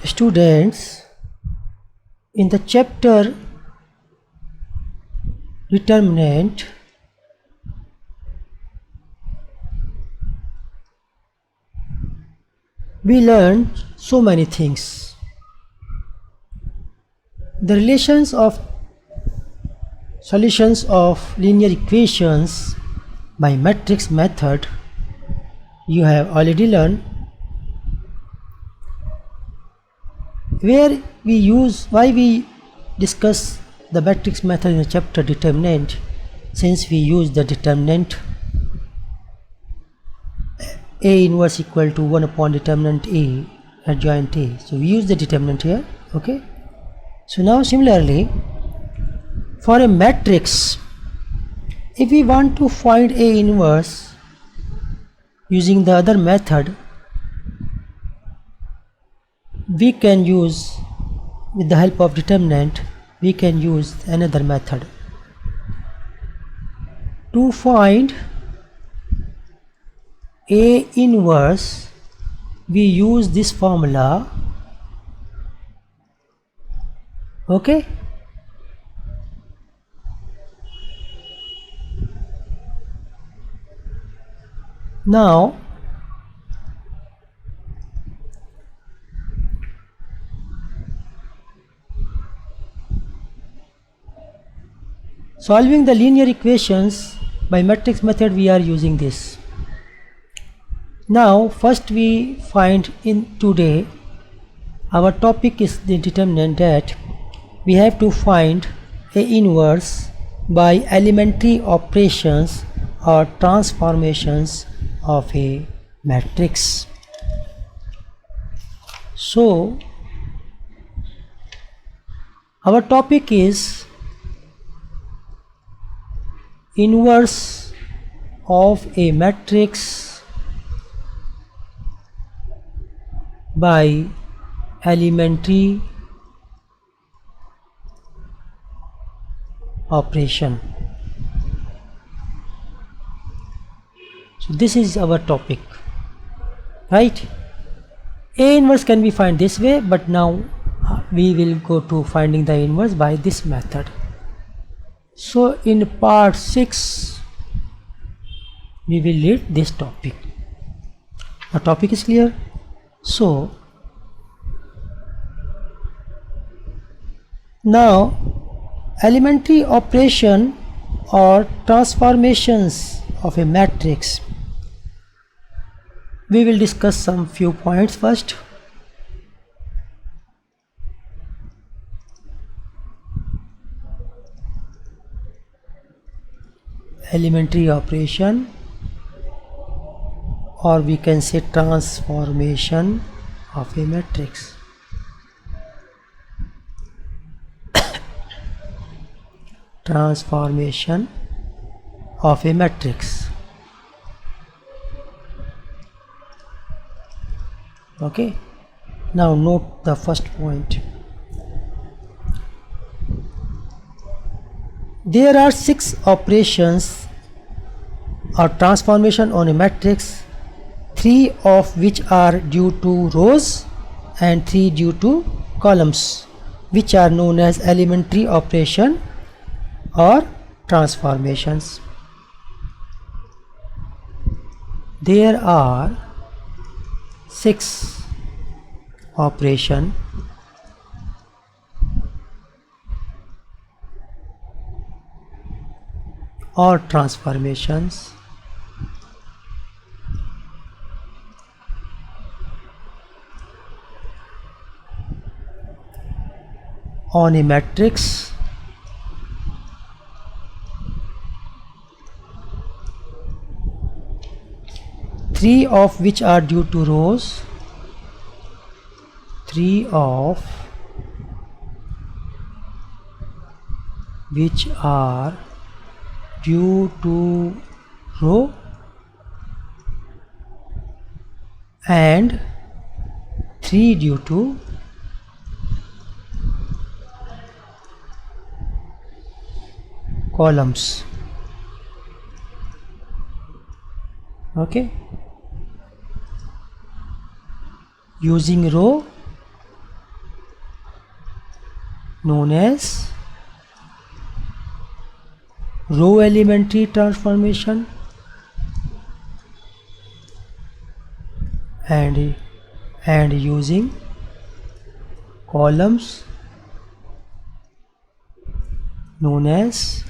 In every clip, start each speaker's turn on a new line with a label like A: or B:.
A: Students, in the chapter determinant, we learned so many things. The relations of solutions of linear equations by matrix method you have already learned, why we discuss the matrix method in the chapter determinant, since we use the determinant A inverse equal to 1 upon determinant A adjoint A. So we use the determinant here. Okay. So now similarly, for a matrix, if we want to find A inverse using the other method, we can use, with the help of determinant, we can use another method to find A inverse. We use this formula. Okay. Now solving the linear equations by matrix method, we are using this. Now first we find, in today our topic is the determinant, that we have to find A inverse by elementary operations or transformations of a matrix. So our topic is inverse of a matrix by elementary operation. So this is our topic, right? A inverse can be found this way, but now we will go to finding the inverse by this method. So in part 6 we will read this topic. Our topic is clear. So now elementary operation or transformations of a matrix, we will discuss some few points first. Elementary operation, or we can say transformation of a matrix. Transformation of a matrix. Okay. Now note the first point. There are 6 operations or transformation on a matrix, 3 of which are due to rows and 3 due to columns, which are known as elementary operation or transformations. There are 6 operation or transformations on a matrix three of which are due to rows, 3 of which are due to row and 3 due to columns. Okay, using row known as row elementary transformation and using columns known as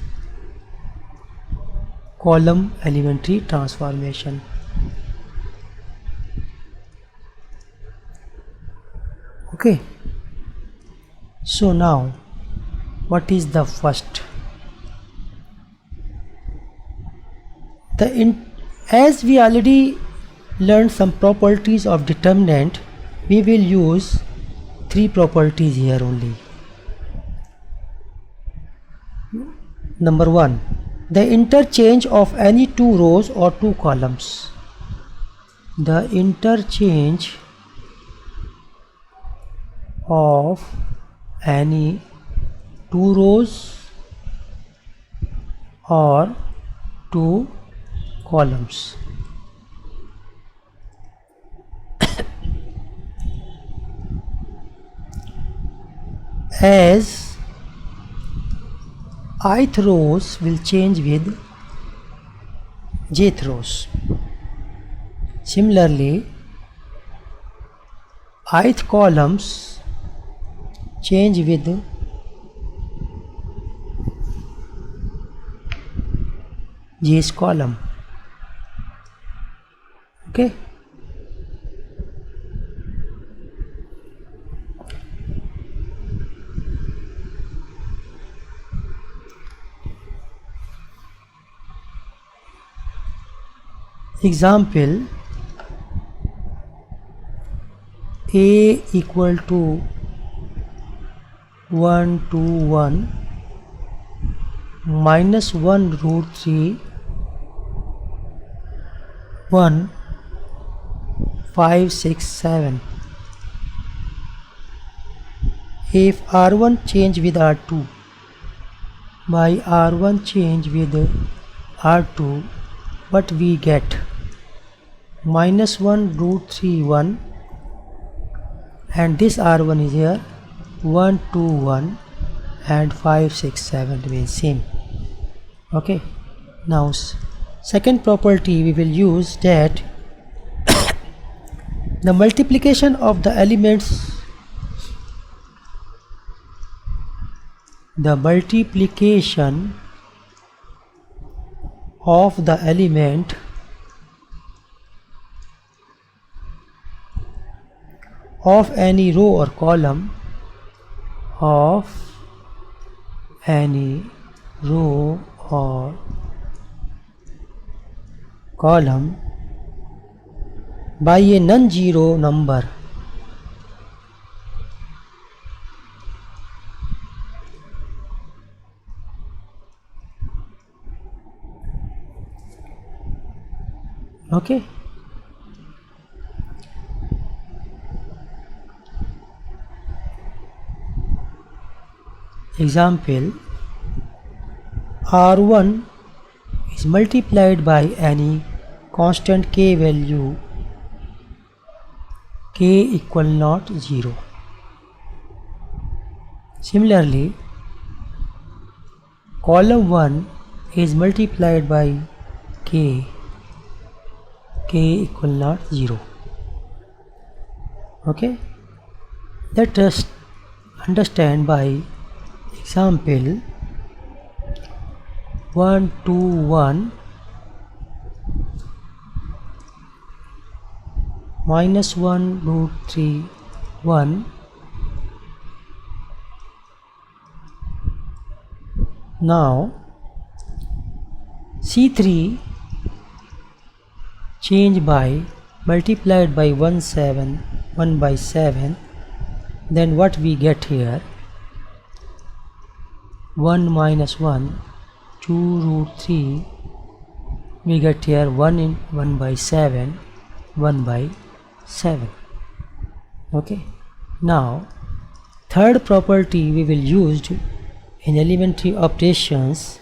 A: column elementary transformation. Okay, so now what is the first? As we already learned some properties of determinant, we will use three properties here only. Number one, the interchange of any two rows or two columns. The interchange of any two rows or two columns. As ith rows will change with jth rows. Similarly, ith columns change with jth column. Okay. Example, A equal to 1 2 1 minus 1 root 3 1 5 6 7. If R1 change with R2 by R1 change with R2, what we get? Minus 1 root 3 1, and this R1 is here 1 2 1 and 5 6 7 remains same. Okay, now second property we will use, that the multiplication of the elements of the element of any row or column by a non-zero number okay. Example, R1 is multiplied by any constant k value k equal not 0. Similarly, column 1 is multiplied by k equal not 0. Okay, let us understand by example. 1 2 1 minus 1 root 3 1. Now C3 change by multiplied by 1 by 7, then what we get here? 1 minus 1 2 root 3, we get here 1 by 7 1 by 7. Okay, now third property we will use in elementary operations,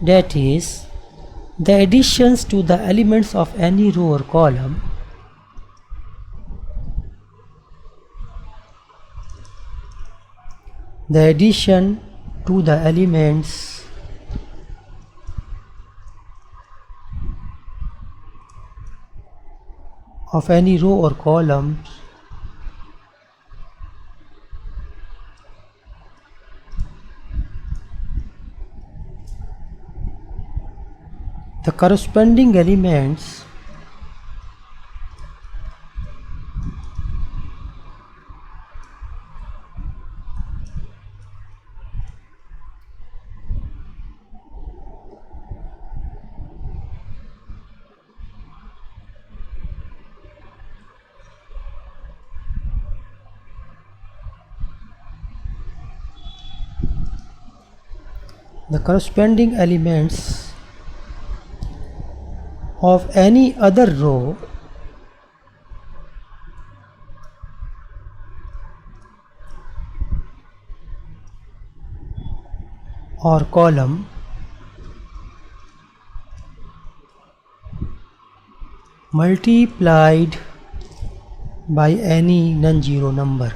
A: that is the additions to the elements of any row or column the addition to the elements of any row or column the corresponding elements of any other row or column multiplied by any non-zero number,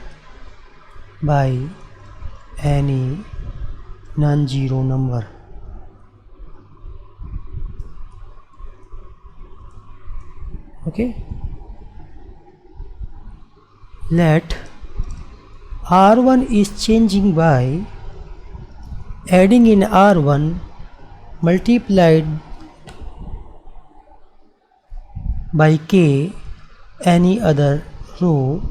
A: okay. Let R1 is changing by adding in R1 multiplied by K any other row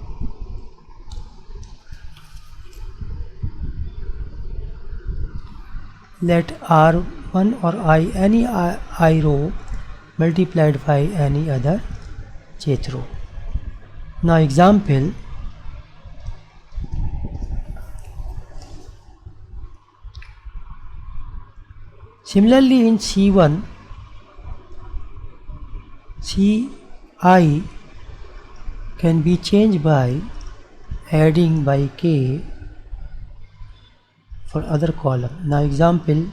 A: let R1 or any I row multiplied by any other jth row. Now example, similarly in C1 Ci can be changed by adding by K for other column. Now example,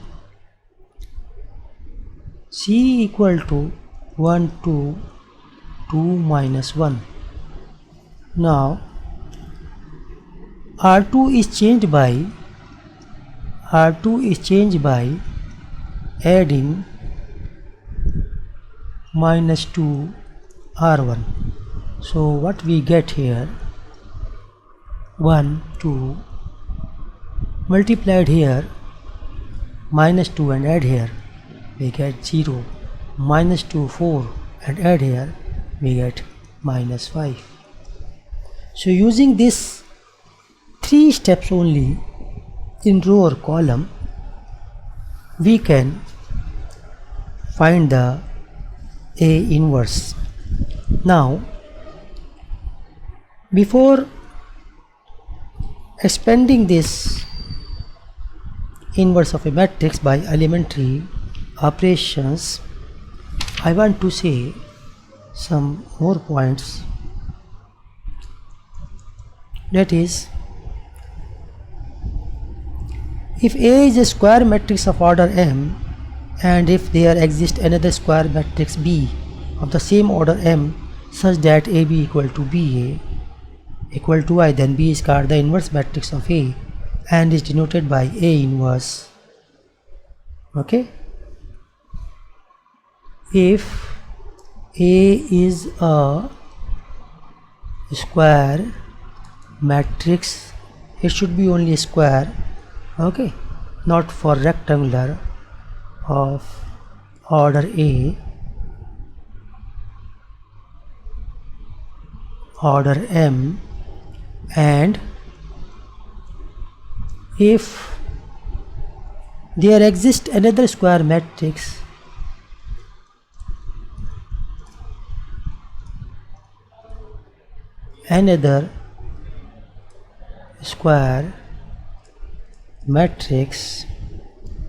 A: C equal to 1 2 2 minus 1. Now R2 is changed by adding minus 2 R1. So what we get here, 1 2 multiplied here minus 2 and add here we get 0, minus 2 4 and add here we get minus 5. So using this 3 steps only in row or column we can find the A inverse. Now before expanding this inverse of a matrix by elementary operations, I want to say some more points. That is, if A is a square matrix of order M and if there exists another square matrix B of the same order M such that AB equal to BA equal to I, then B is called the inverse matrix of A and is denoted by A inverse. Okay, if A is a square matrix, it should be only a square, okay, not for rectangular of order A, order M, and if there exists another square matrix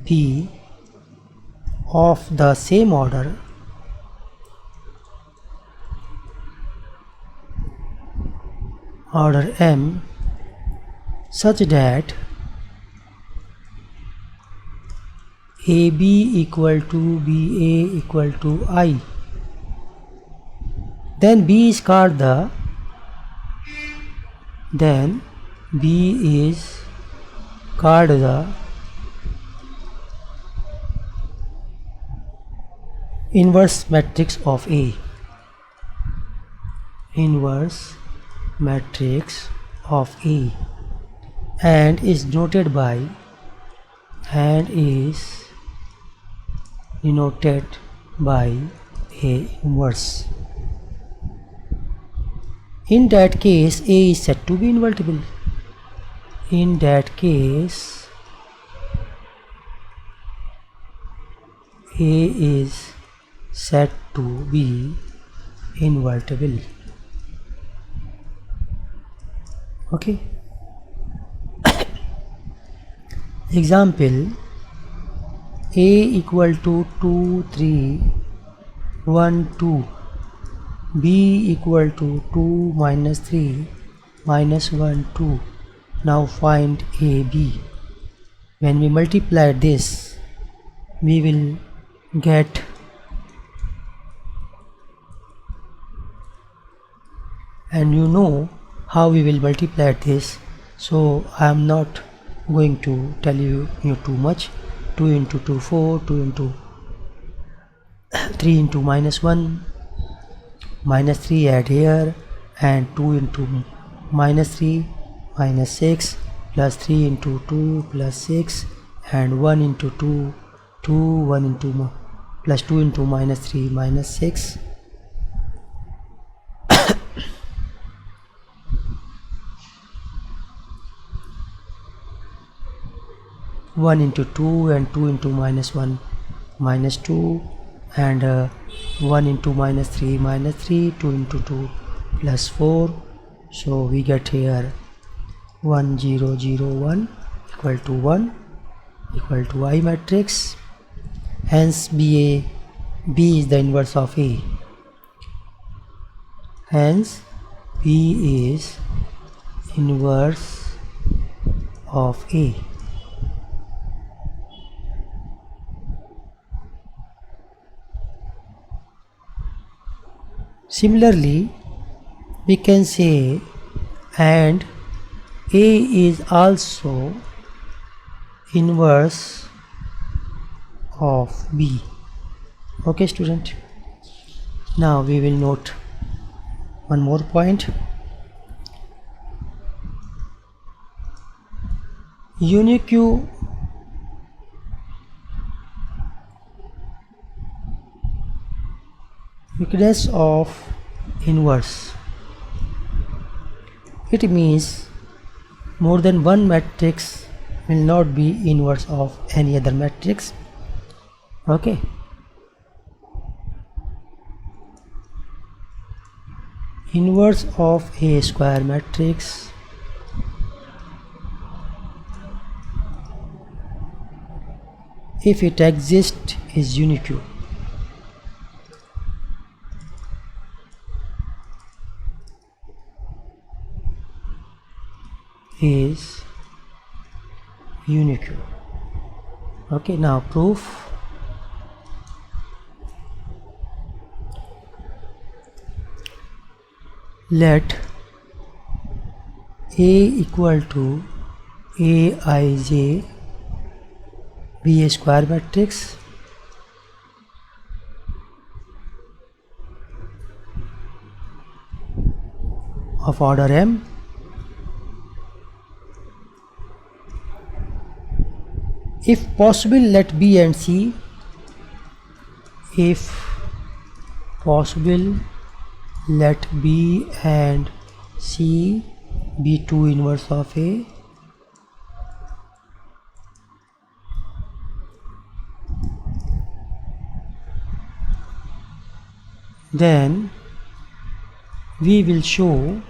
A: B of the same order M such that AB equal to BA equal to I, then B is called called the inverse matrix of A. Inverse matrix of A, and is denoted by A inverse. In that case, A is said to be invertible. In that case, A is said to be invertible. Okay. Example: A equal to 2, 3, 1, 2. B equal to 2 minus 3 minus 1, 2. Now find AB. When we multiply this, we will get and you know how we will multiply this, so I am not going to tell you too much. 2 into 2 4, 2 into 3 into minus 1 minus 3 add here, and 2 into minus 3 minus 6 plus 3 into 2 plus 6 and 1 into 2 2 1 into plus 2 into minus 3 minus 6. One into 2 and 2 into minus 1 minus 2 and 1 into minus 3 minus 3, 2 into 2 plus 4. So we get here 1 0 0 1 equal to 1 equal to I matrix. Hence B is the inverse of A. Hence B is inverse of A. Similarly, we can say and A is also inverse of B. Okay, student. Now we will note one more point. Unique uniqueness of inverse. It means more than one matrix will not be inverse of any other matrix. Okay. Inverse of a square matrix if it exists is unique. Is unique. Okay, now proof. Let A equal to Aij be a square matrix of order M if possible. Let B and C, if possible, let B and C be two inverse of A. Then we will show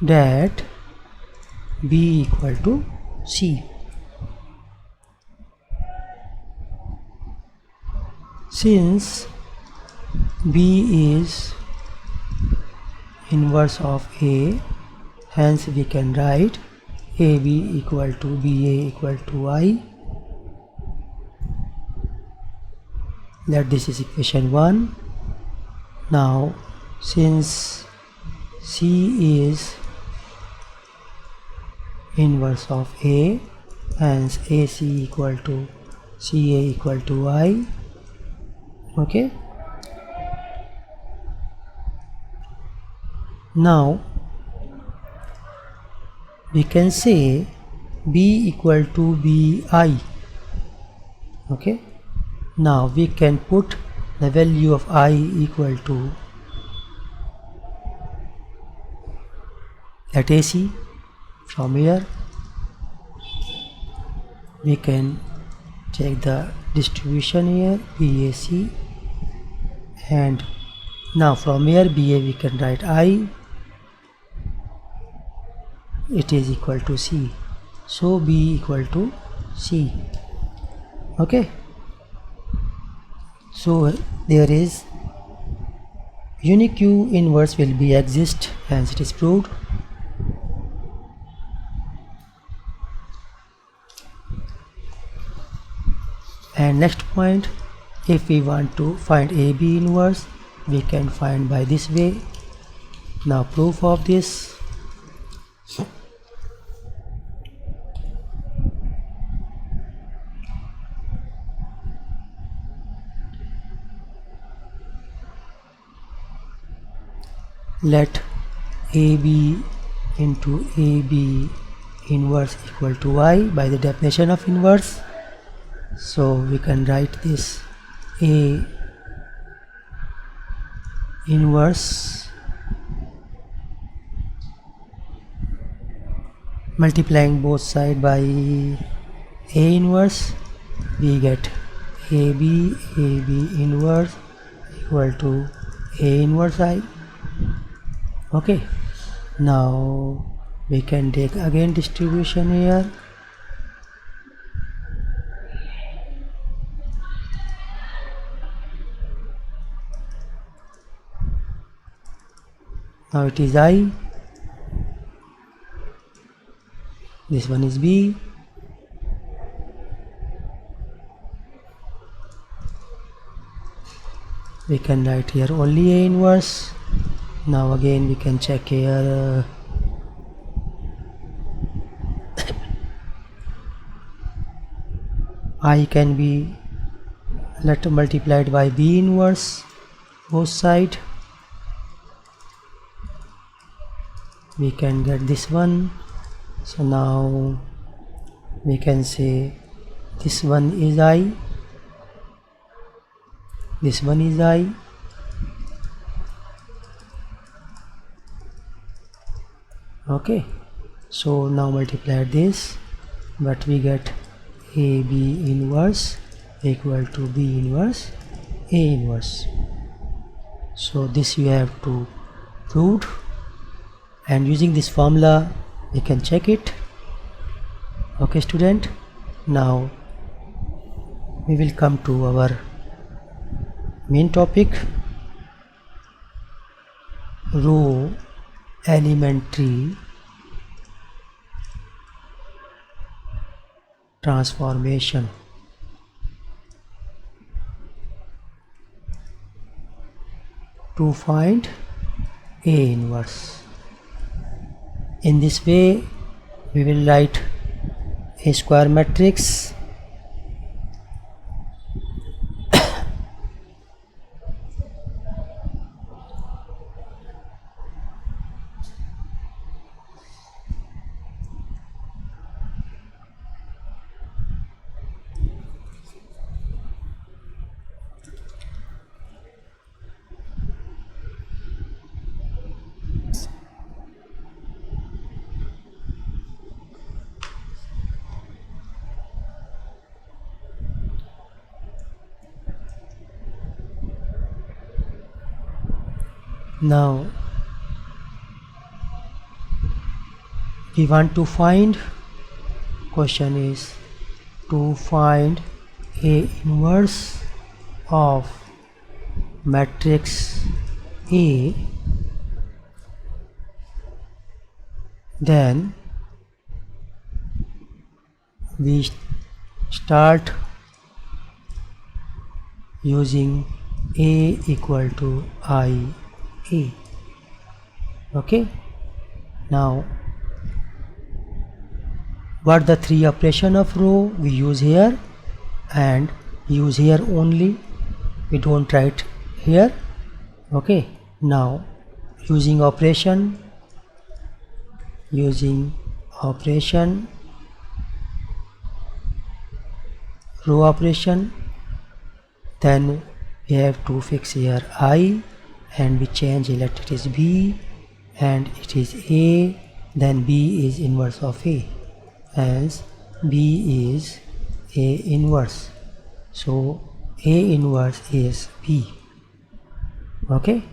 A: that B equal to C. Since B is inverse of A, hence we can write AB equal to BA equal to I. Let this is equation 1. Now since C is inverse of A, hence AC equal to CA equal to I. Okay, now we can say B equal to BI. Okay, now we can put the value of I equal to that AC. From here we can check the distribution here, BAC, and now from here BA we can write I, it is equal to C, so B equal to C. Okay, so there is unique U inverse will be exist, hence it is proved. And next point, if we want to find AB inverse, we can find by this way. Now proof of this. Let AB into AB inverse equal to I by the definition of inverse. So we can write this A inverse multiplying both sides by A inverse, we get AB inverse equal to A inverse I. Okay, now we can take again distribution here. Now it is I, this one is B, we can write here only A inverse. Now again we can check here I can be multiplied by B inverse both side. We can get this one. So now we can say this one is I, this one is I. Okay, so now multiply this, but we get AB inverse equal to B inverse A inverse. So this you have to prove, and using this formula we can check it. Okay student, now we will come to our main topic, row elementary transformation. To find A inverse. In this way we will write a square matrix now. We want to find, question is to find A inverse of matrix A, then we start using A equal to I A. Okay, now what the three operation of row we use here and use here only, we don't write here. Okay, now using operation, row operation, then we have to fix here I and we change, let it is B and it is A, then B is inverse of A, as B is A inverse, so A inverse is B. Okay,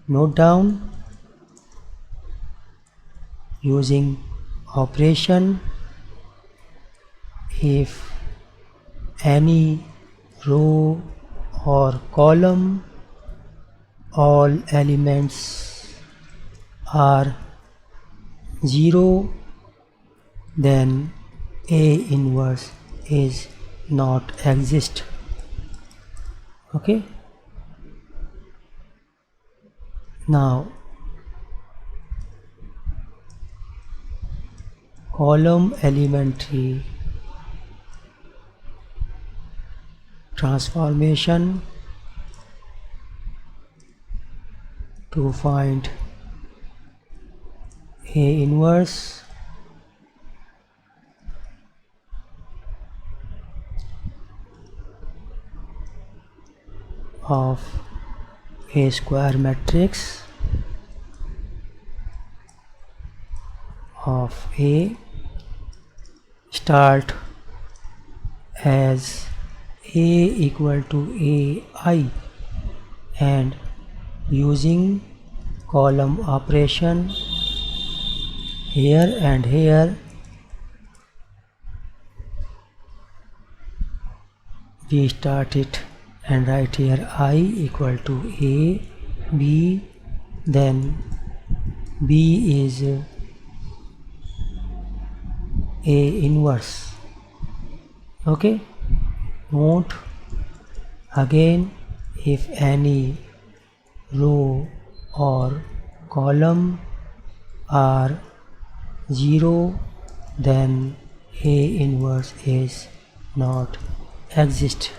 A: note down, using operation, if any row or column all elements are 0, then A inverse is not exist. Okay, now column elementary transformation to find A inverse. Of A square matrix of A, start as A equal to AI and using column operation here and here, we start it and write here I equal to A, B, then B is A inverse. Okay, note again, if any row or column are 0, then A inverse is not exist.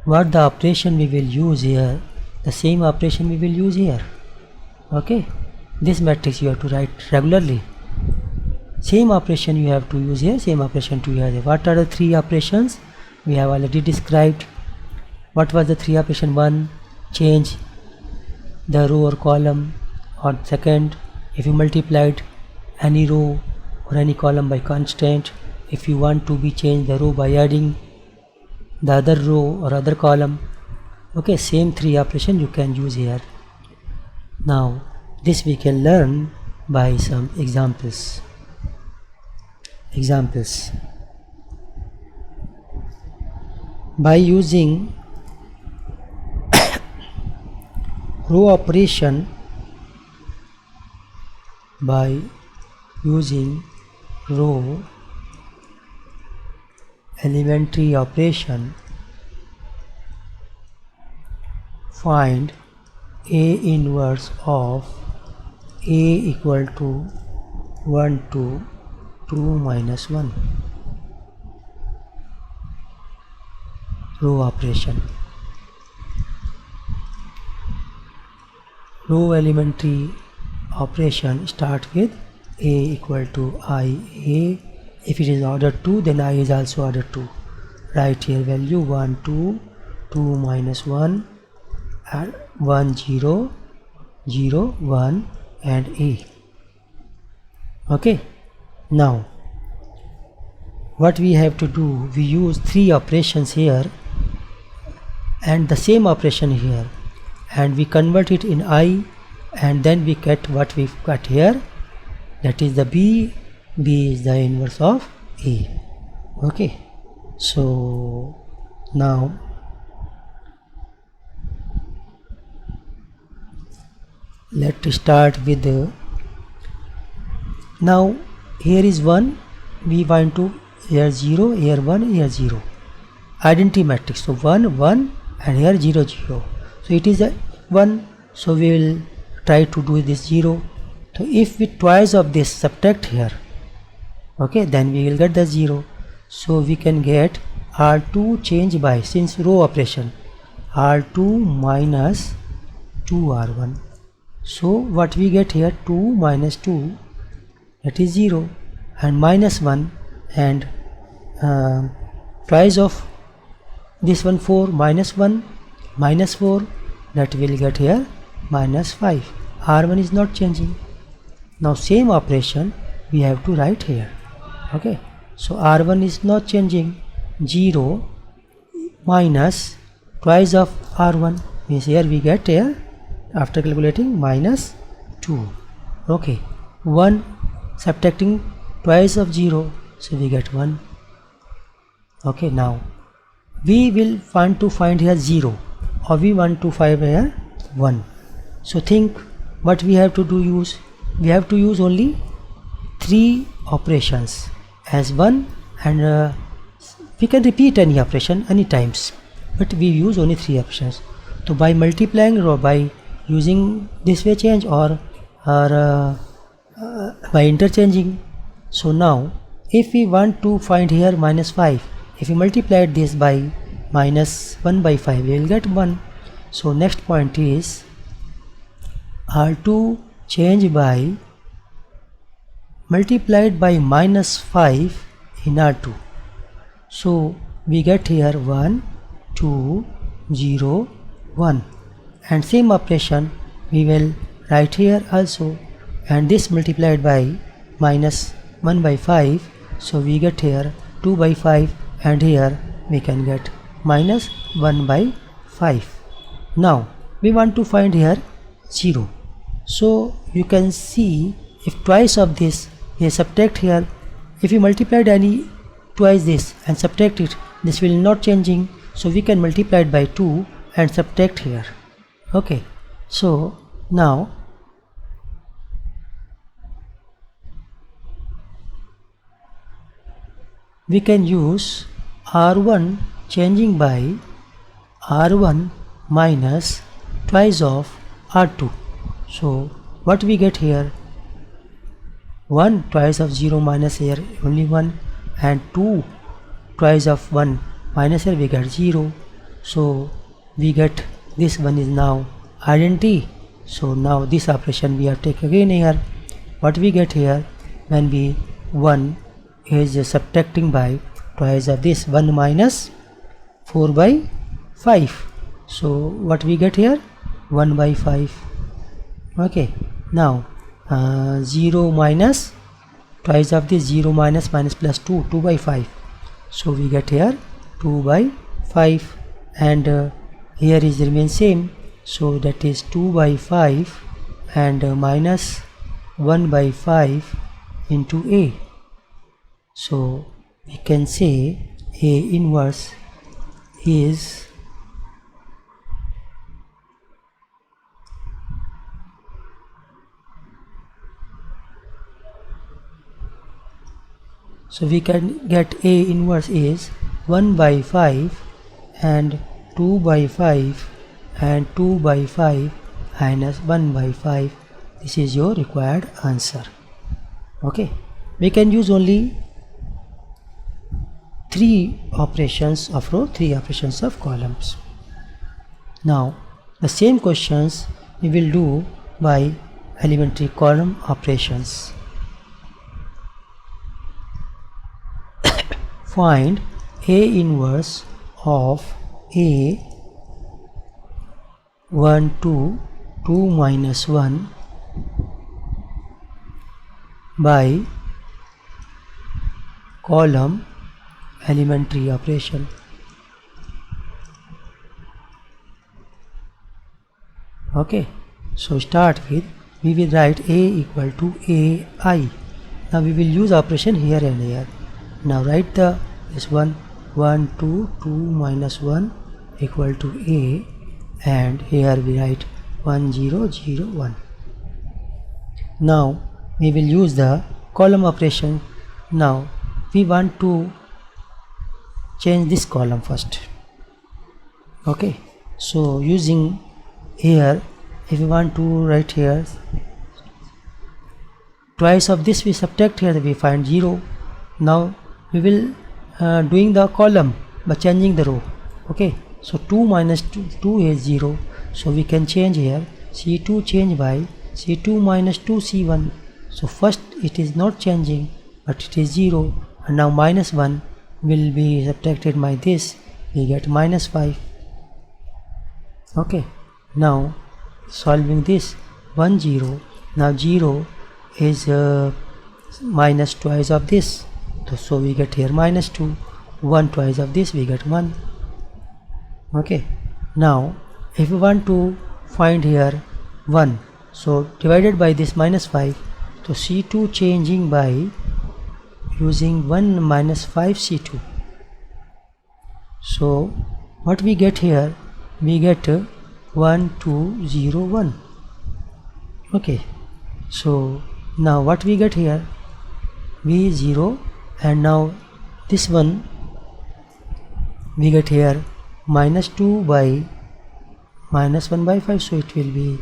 A: What the operation we will use here, the same operation we will use here. Okay, this matrix you have to write regularly, same operation you have to use here, same operation to use here. What are the three operations we have already described? What was the three operation? One, change the row or column, or second, if you multiplied any row or any column by constant, if you want to be change the row by adding the other row or other column. Okay, same three operation you can use here. Now this we can learn by some examples. By using row operation, row elementary operation, find A inverse of A equal to 1 to 2 minus 1. Row operation. Row elementary operation start with A equal to IA. If it is order 2, then I is also order 2. Write here value 1, 2, 2 minus 1, and 1, 0, 0, 1 and A. Okay, now what we have to do, we use three operations here and the same operation here, and we convert it in I, and then we get what we've got here, that is the B. B is the inverse of A. Okay, so now let's start with the, now here is 1, we want to, here 0, here 1, here 0, identity matrix, so 1, 1 and here 0, 0, so it is a 1, so we will try to do this 0. So if we twice of this subtract here, Okay, then we will get the 0. So we can get R2 change by, since row operation, R2 minus 2R1. So what we get here, 2 minus 2, that is 0, and minus 1, and twice of this one 4, minus 1 minus 4, that will get here minus 5. R1 is not changing. Now same operation we have to write here. Okay, so R1 is not changing. 0 minus twice of R1 means here we get here, after calculating, minus 2. Okay, 1 subtracting twice of 0, so we get 1. Okay, now we will want to find here 0, or we want to find here 1. So think what we have to do. We have to use only 3 operations as 1, and we can repeat any operation any times, but we use only 3 options. So by multiplying or by using this way change, or by interchanging. So now if we want to find here minus 5, if we multiply this by minus 1 by 5, we will get 1. So next point is R2 change by multiplied by minus 5 in R2. So we get here 1, 2, 0, 1, and same operation we will write here also, and this multiplied by minus 1 by 5, so we get here 2 by 5, and here we can get minus 1 by 5. Now we want to find here 0. So you can see, if twice of this we subtract here, if you multiplied any twice this and subtract it, this will not changing, so we can multiply it by 2 and subtract here. Okay, so now we can use R1 changing by R1 minus twice of R2. So what we get here, 1 twice of 0 minus here only 1, and 2 twice of 1 minus here we get 0. So we get this one is now identity. So now this operation we have take again here. What we get here, when we 1 is subtracting by twice of this 1 minus 4 by 5. So what we get here, 1 by 5. Okay, now 0 minus twice of this 0 minus minus plus 2, 2 by 5. So we get here 2 by 5, and here is remain same, so that is 2 by 5 and minus 1 by 5 into A. So we can say A inverse is so we can get A inverse is 1 by 5 and 2 by 5 and 2 by 5 minus 1 by 5. This is your required answer. Okay, we can use only 3 operations of row, 3 operations of columns. Now the same questions we will do by elementary column operations. Find A inverse of A 1 2 2 minus 1 by column elementary operation. Okay, so start with, we will write A equal to AI. Now we will use operation here and here. Now write this one 1 2 2 minus 1 equal to A, and here we write 1 0 0 1. Now we will use the column operation. Now we want to change this column first. Okay, so using here, if we want to write here twice of this, we subtract here, we find 0. Now we will doing the column by changing the row. Okay, so 2 minus 2 is 0, so we can change here C2 change by C2 minus 2 C1. So first it is not changing, but it is 0, and now minus 1 will be subtracted by this, we get minus 5. Okay, now solving this 1 0, now 0 is minus twice of this, so we get here minus 2, 1 twice of this, we get 1. Okay, now if we want to find here 1, so divided by this minus 5, so C2 changing by using 1 minus 5 C2. So what we get here, we get 1 2 0 1. Okay, so now what we get here, V0, and now this one we get here minus 2 by minus 1 by 5, so it will be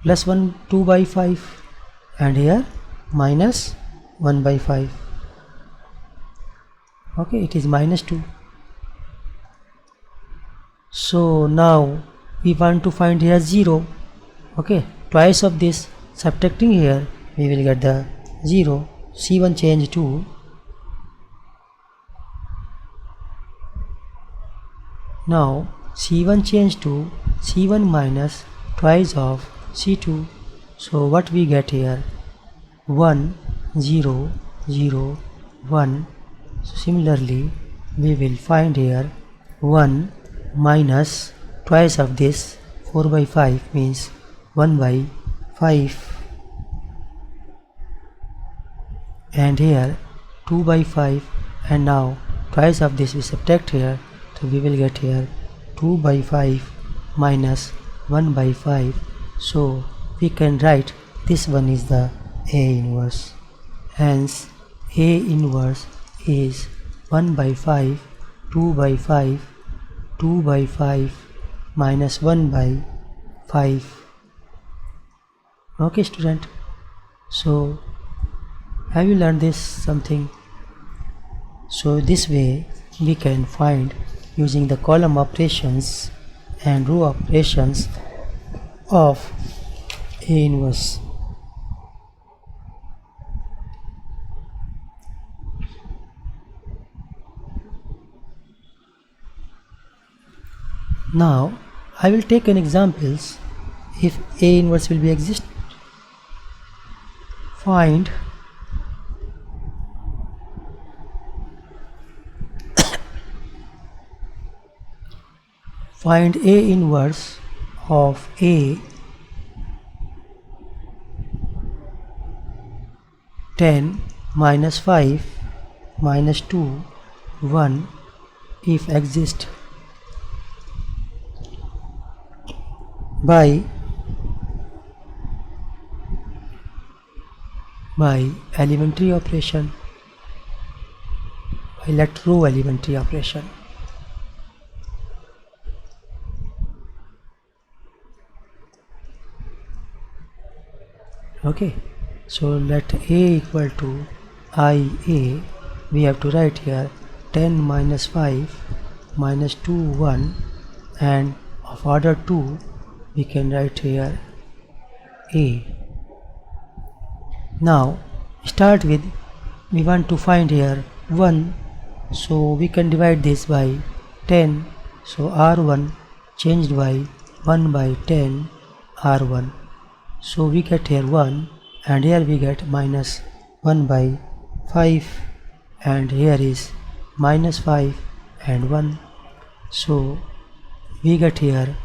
A: plus 1 2 by 5, and here minus 1 by 5. Okay, it is minus 2. So now we want to find here 0. Okay, twice of this, subtracting here we will get the 0. C1 change to now C1 change to C1 minus twice of C2. So what we get here, 1 0 0 1. So similarly we will find here 1 minus twice of this, 4 by 5 means 1 by 5, and here 2 by 5, and now twice of this we subtract here, so we will get here 2 by 5 minus 1 by 5. So we can write this one is the A inverse. Hence A inverse is 1 by 5, 2 by 5, 2 by 5 minus 1 by 5. Okay student, so have you learned this something? So this way we can find using the column operations and row operations of A inverse. Now I will take an examples. If A inverse will be exist, find find A inverse of A 10 minus 5 minus 2 1 if exist by elementary operation, by let row elementary operation. Okay, so let A equal to IA, we have to write here 10 minus 5 minus 2 1, and of order 2 we can write here A. Now start with, we want to find here 1, so we can divide this by 10, so R1 changed by 1 by 10 R1, so we get here 1, and here we get minus 1 by 5, and here is minus 5 and 1, so we get here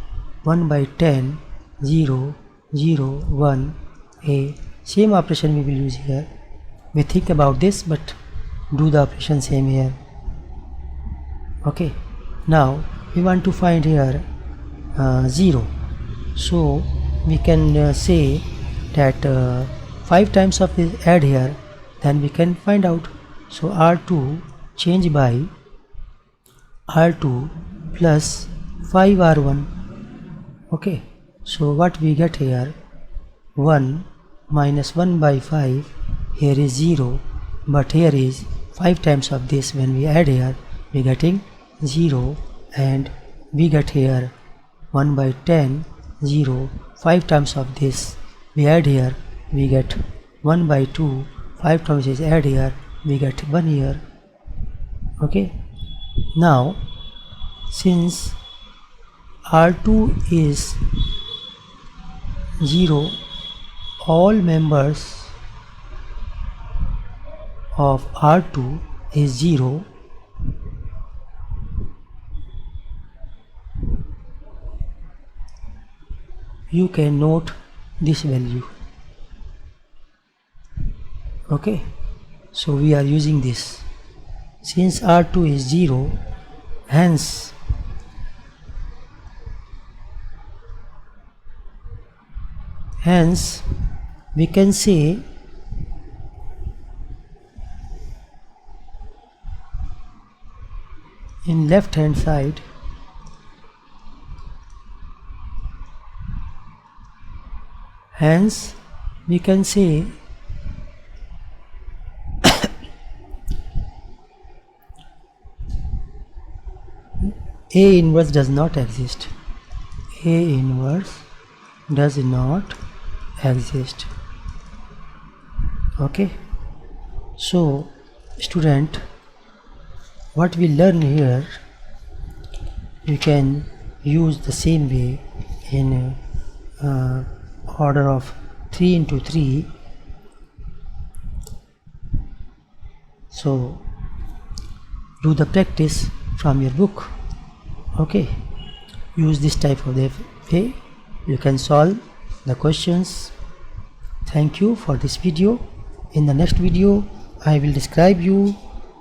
A: 1 by 10 0 0 1 A. Same operation we will use here. We think about this, but do the operation same here. Okay, now we want to find here 0, so we can say that 5 times of this add here, then we can find out. So R2 change by R2 plus 5 R1. Okay, so what we get here, 1 minus 1 by 5, here is 0, but here is 5 times of this. When we add here, we getting 0, and we get here 1 by 10, 0. 5 times of this we add here, we get 1 by 2. 5 times is add here, we get 1 here. Okay, now since R2 is 0, all members of R2 is 0, you can note this value. Okay, so we are using this. Since R2 is 0, hence we can say in left hand side, hence we can say A inverse does not exist. A inverse does not exist. Okay, so student, what we learn here, you can use the same way in order of 3 into 3. So do the practice from your book. Okay, use this type of way you can solve the questions. Thank you for this video. In the next video I will describe you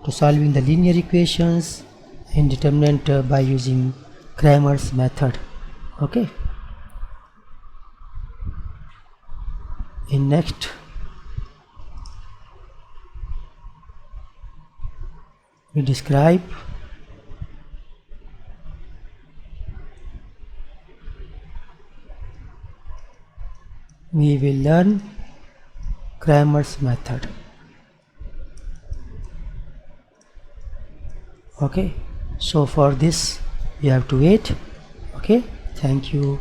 A: to solving the linear equations in determinant by using Cramer's method. Okay, in next we describe we will learn Cramer's method. Okay, so for this you have to wait. Okay, thank you.